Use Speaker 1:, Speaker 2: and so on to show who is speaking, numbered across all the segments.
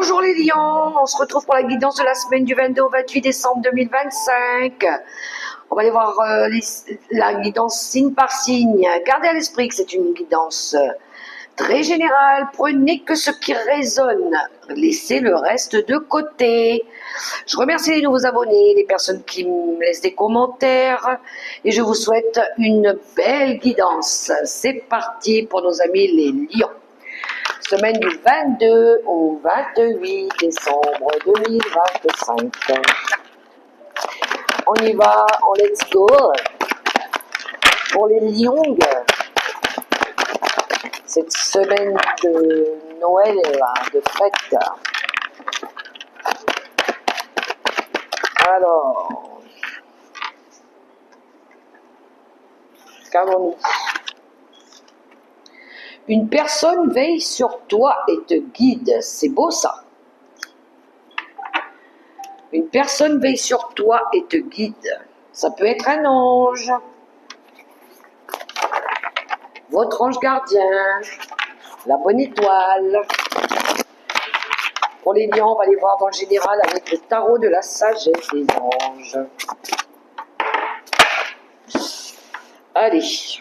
Speaker 1: Bonjour les lions, on se retrouve pour la guidance de la semaine du 22 au 28 décembre 2025. On va aller voir la guidance signe par signe. Gardez à l'esprit que c'est une guidance très générale. Prenez que ce qui résonne. Laissez le reste de côté. Je remercie les nouveaux abonnés, les personnes qui me laissent des commentaires et je vous souhaite une belle guidance. C'est parti pour nos amis les lions. Semaine du 22 au 28 décembre 2025. On y va en let's go. Pour les lions, cette semaine de Noël, de fête. Alors, qu'avons-nous ? Une personne veille sur toi et te guide. C'est beau ça. Une personne veille sur toi et te guide. Ça peut être un ange, votre ange gardien, la bonne étoile. Pour les lions, on va les voir dans le général avec le tarot de la sagesse des anges. Allez.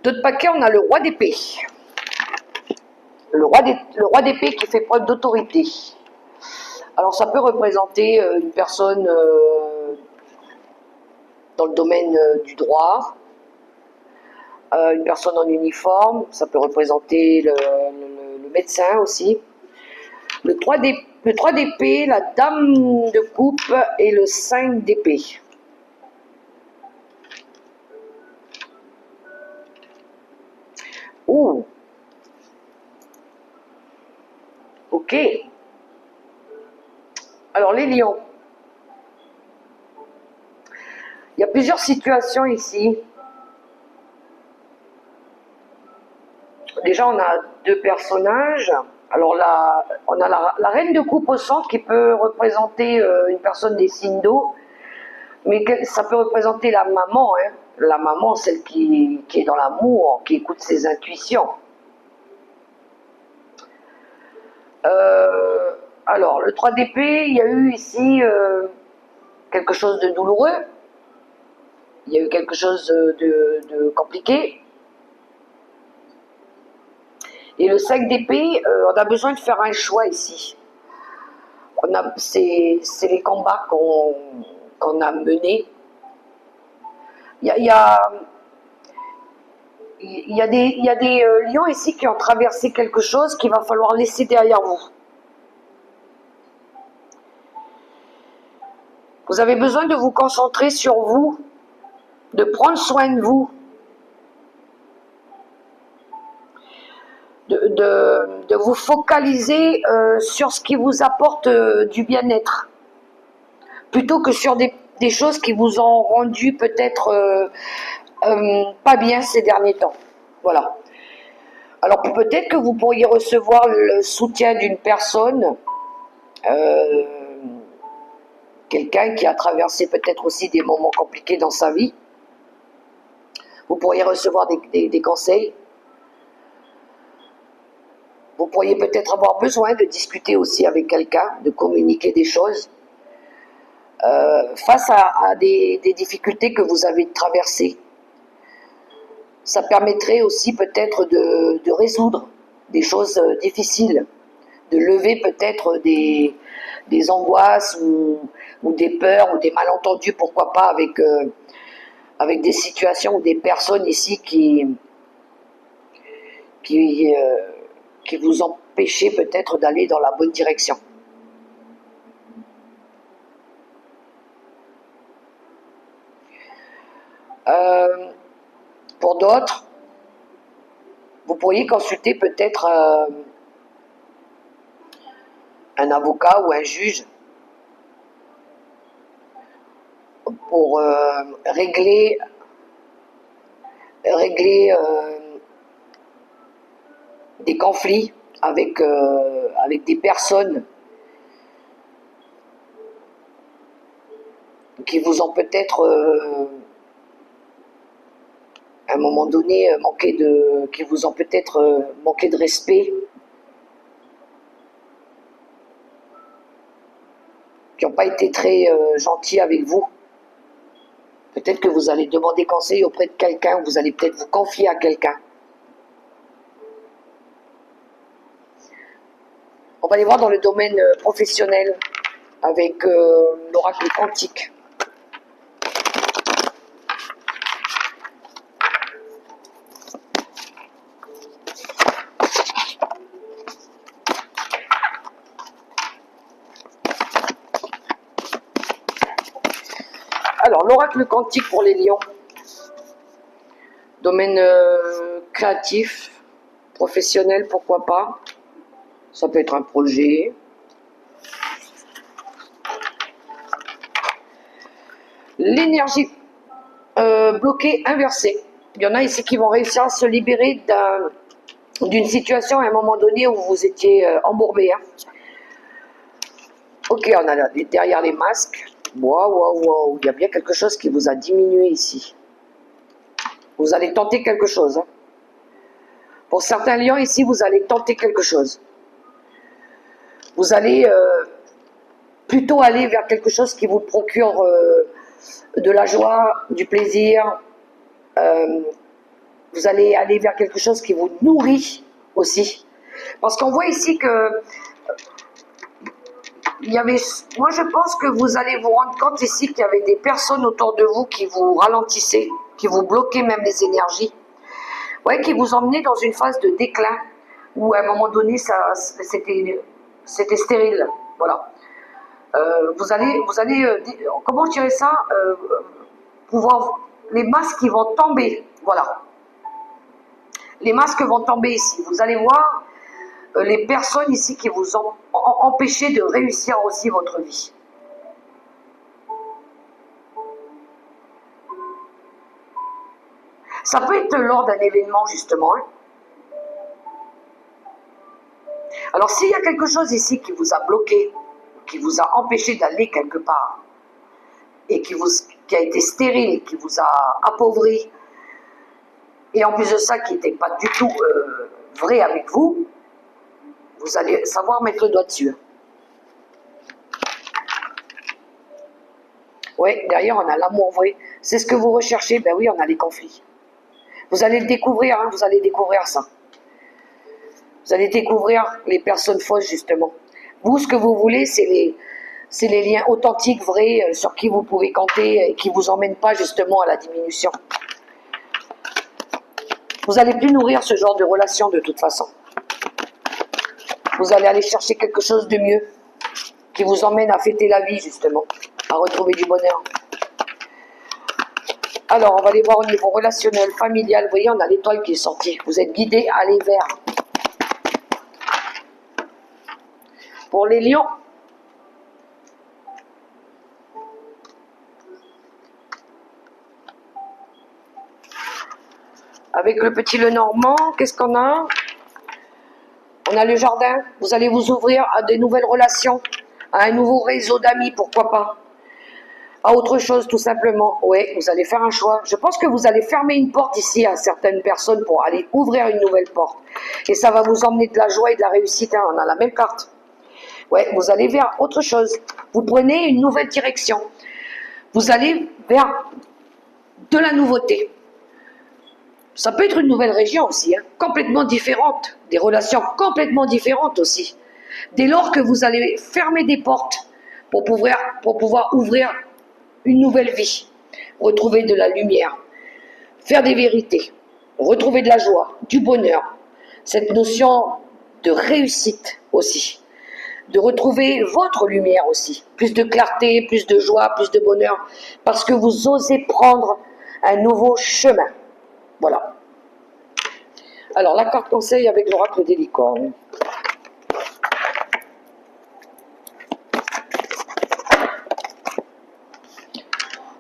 Speaker 1: D'autres paquets, on a le roi d'épée. Le roi d'épée qui fait preuve d'autorité. Alors ça peut représenter une personne dans le domaine du droit, une personne en uniforme, ça peut représenter le médecin aussi. Le 3 d'épée, la dame de coupe et le 5 d'épée. Ouh. Ok. Alors les lions. Il y a plusieurs situations ici. Déjà, on a deux personnages. Alors là, on a la reine de coupe au centre qui peut représenter une personne des signes d'eau. Mais ça peut représenter la maman, hein. La maman, celle qui est dans l'amour, qui écoute ses intuitions. Alors, le 3 d'épée, il y a eu ici quelque chose de douloureux. Il y a eu quelque chose de compliqué. Et le 5 d'épée, on a besoin de faire un choix ici. C'est les combats qu'on a menés. Il y a des lions ici qui ont traversé quelque chose qu'il va falloir laisser derrière vous. Vous avez besoin de vous concentrer sur vous, de prendre soin de vous, de vous focaliser sur ce qui vous apporte du bien-être, plutôt que sur des choses qui vous ont rendu peut-être pas bien ces derniers temps. Voilà. Alors peut-être que vous pourriez recevoir le soutien d'une personne, quelqu'un qui a traversé peut-être aussi des moments compliqués dans sa vie. Vous pourriez recevoir des conseils. Vous pourriez peut-être avoir besoin de discuter aussi avec quelqu'un, de communiquer des choses face à des difficultés que vous avez traversées. Ça permettrait aussi peut-être de résoudre des choses difficiles, de lever peut-être des angoisses ou des peurs ou des malentendus, pourquoi pas, avec des situations ou des personnes ici qui vous empêchaient peut-être d'aller dans la bonne direction. Pour d'autres, vous pourriez consulter peut-être un avocat ou un juge pour régler des conflits avec des personnes qui vous ont peut-être à un moment donné qui vous ont peut-être manqué de respect, qui n'ont pas été très gentils avec vous. Peut-être que vous allez demander conseil auprès de quelqu'un, vous allez peut-être vous confier à quelqu'un. On va aller voir dans le domaine professionnel avec l'oracle quantique. Alors, l'oracle quantique pour les lions. Domaine créatif, professionnel, pourquoi pas. Ça peut être un projet. L'énergie bloquée, inversée. Il y en a ici qui vont réussir à se libérer d'une situation à un moment donné où vous étiez embourbé. Hein. Ok, on a là, derrière les masques. Waouh, il y a bien quelque chose qui vous a diminué ici. Vous allez tenter quelque chose. Hein. Pour certains lions ici, vous allez tenter quelque chose. Vous allez plutôt aller vers quelque chose qui vous procure de la joie, du plaisir. Vous allez aller vers quelque chose qui vous nourrit aussi. Parce qu'on voit ici que moi je pense que vous allez vous rendre compte ici qu'il y avait des personnes autour de vous qui vous ralentissaient, qui vous bloquaient même les énergies, ouais, qui vous emmenaient dans une phase de déclin, où à un moment donné c'était stérile, voilà. Vous allez comment je dirais ça, pouvoir, les masques qui vont tomber, voilà. Les masques vont tomber ici, vous allez voir les personnes ici qui vous ont empêché de réussir aussi votre vie. Ça peut être lors d'un événement justement. Alors s'il y a quelque chose ici qui vous a bloqué, qui vous a empêché d'aller quelque part, et qui a été stérile, qui vous a appauvri, et en plus de ça qui n'était pas du tout vrai avec vous, vous allez savoir mettre le doigt dessus. Oui, derrière on a l'amour vrai. C'est ce que vous recherchez, ben oui, on a les conflits. Vous allez le découvrir, hein, vous allez découvrir ça. Vous allez découvrir les personnes fausses, justement. Vous, ce que vous voulez, c'est les liens authentiques, vrais, sur qui vous pouvez compter et qui ne vous emmènent pas, justement, à la diminution. Vous n'allez plus nourrir ce genre de relation, de toute façon. Vous allez aller chercher quelque chose de mieux, qui vous emmène à fêter la vie, justement, à retrouver du bonheur. Alors, on va aller voir au niveau relationnel, familial. Vous voyez, on a l'étoile qui est sortie. Vous êtes guidé à aller vers. Pour les lions, avec le petit Lenormand, qu'est-ce qu'on a? On a le jardin. Vous allez vous ouvrir à de nouvelles relations, à un nouveau réseau d'amis, pourquoi pas. À autre chose, tout simplement. Oui, vous allez faire un choix. Je pense que vous allez fermer une porte ici à certaines personnes pour aller ouvrir une nouvelle porte. Et ça va vous emmener de la joie et de la réussite. Hein. On a la même carte. Ouais, vous allez vers autre chose. Vous prenez une nouvelle direction. Vous allez vers de la nouveauté. Ça peut être une nouvelle région aussi, hein, complètement différente. Des relations complètement différentes aussi. Dès lors que vous allez fermer des portes pour pouvoir ouvrir une nouvelle vie, retrouver de la lumière, faire des vérités, retrouver de la joie, du bonheur, cette notion de réussite aussi. De retrouver votre lumière aussi, plus de clarté, plus de joie, plus de bonheur, parce que vous osez prendre un nouveau chemin. Voilà. Alors, la carte conseil avec l'oracle des licornes.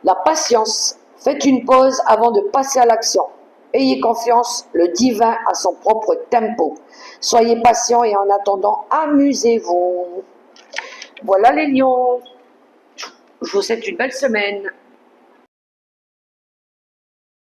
Speaker 1: La patience. Faites une pause avant de passer à l'action. Ayez confiance, le divin a son propre tempo. Soyez patients et en attendant, amusez-vous. Voilà les lions. Je vous souhaite une belle semaine.